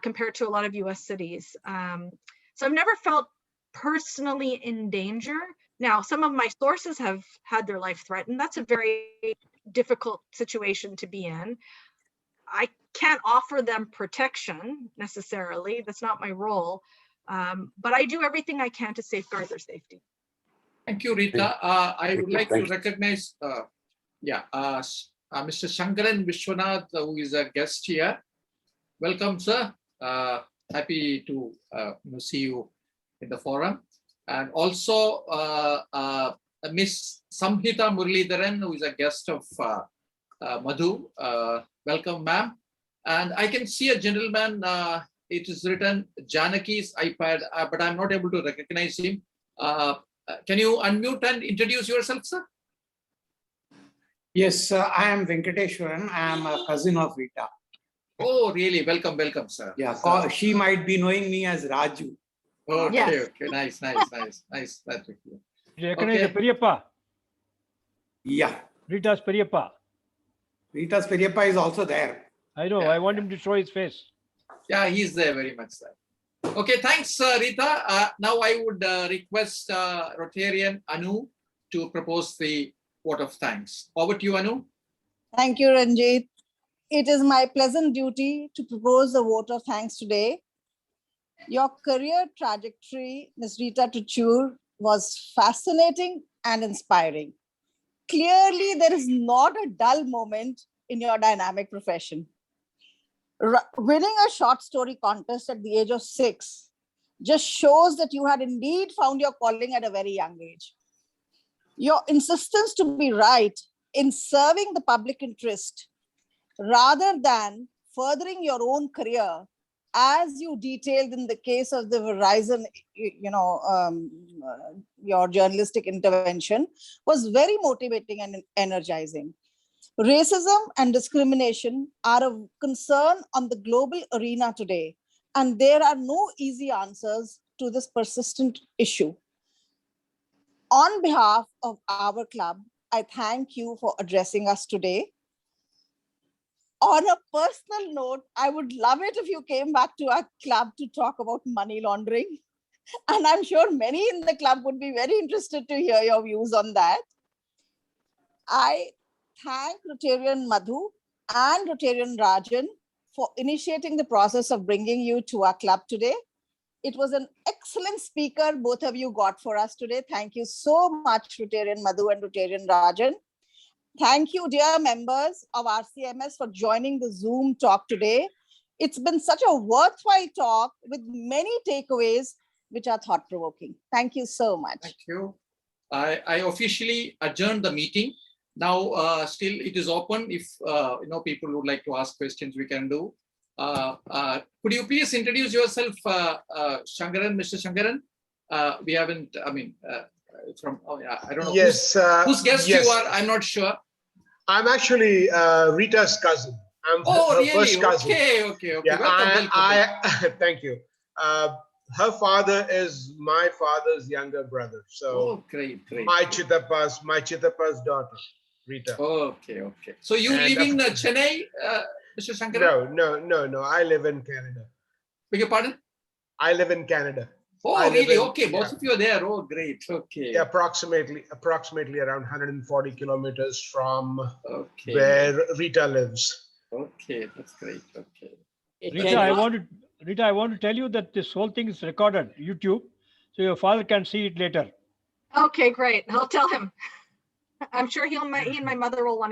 compared to a lot of US cities. So I've never felt personally in danger. Now, some of my sources have had their life threatened. That's a very difficult situation to be in. I can't offer them protection necessarily. That's not my role. But I do everything I can to safeguard their safety. Thank you, Rita. I would like to recognize, Mr. Shankaran Vishwanath, who is a guest here. Welcome, sir. Happy to see you in the forum. And also Miss Samhita Muralidharan, who is a guest of Madhu. Welcome, ma'am. And I can see a gentleman, it is written Janaki's iPad, but I'm not able to recognize him. Can you unmute and introduce yourself, sir? Yes, I am Venkateshwaran. I am a cousin of Rita. Oh, really? Welcome, welcome, sir. Yeah, So- she might be knowing me as Raju. Okay, Yes. okay, nice, nice, nice, nice. That's okay. Do you recognize the Okay. Periyappa? Yeah, Rita's Periyappa. Rita's Periyappa is also there. I know. Yeah, I want him to show his face. Yeah, he's there very much, sir. Okay, thanks, Rita. Now I would request Rotarian Anu to propose the vote of thanks. Over to you, Anu. Thank you, Ranjit. It is my pleasant duty to propose a vote of thanks today. Your career trajectory, Ms. Rita Trichur, was fascinating and inspiring. Clearly, there is not a dull moment in your dynamic profession. Winning a short story contest at the age of 6 just shows that you had indeed found your calling at a very young age. Your insistence to be right in serving the public interest rather than furthering your own career, as you detailed in the case of the Verizon, your journalistic intervention, was very motivating and energizing. Racism and discrimination are a concern on the global arena today, and there are no easy answers to this persistent issue. On behalf of our club, I thank you for addressing us today. On a personal note, I would love it if you came back to our club to talk about money laundering. And I'm sure many in the club would be very interested to hear your views on that. I thank Rotarian Madhu and Rotarian Rajan for initiating the process of bringing you to our club today. It was an excellent speaker both of you got for us today. Thank you so much, Rotarian Madhu and Rotarian Rajan. Thank you, dear members of RCMS, for joining the Zoom talk today. It's been such a worthwhile talk with many takeaways which are thought-provoking. Thank you so much. Thank you. I officially adjourned the meeting. Now, still it is open. If people would like to ask questions, we can do. Could you please introduce yourself, Shankaran, Mr. Shankaran? We haven't, I don't know. Yes. Whose guest yes. you are, I'm not sure. I'm actually Rita's cousin. I'm her really? first cousin. Okay. Yeah, Welcome. thank you. Her father is my father's younger brother. So great. my Chitappa's daughter, Rita. Okay. So you live in Chennai, Mr. Shankaran? No. I live in Canada. Beg your pardon? I live in Canada. Oh, really? Okay, both of you are there. Oh, great. Okay. Yeah, approximately around 140 kilometers from where Rita lives. Okay, that's great. Okay. Rita, I want to tell you that this whole thing is recorded, YouTube, so your father can see it later. Okay, great. I'll tell him. I'm sure he and my mother will want to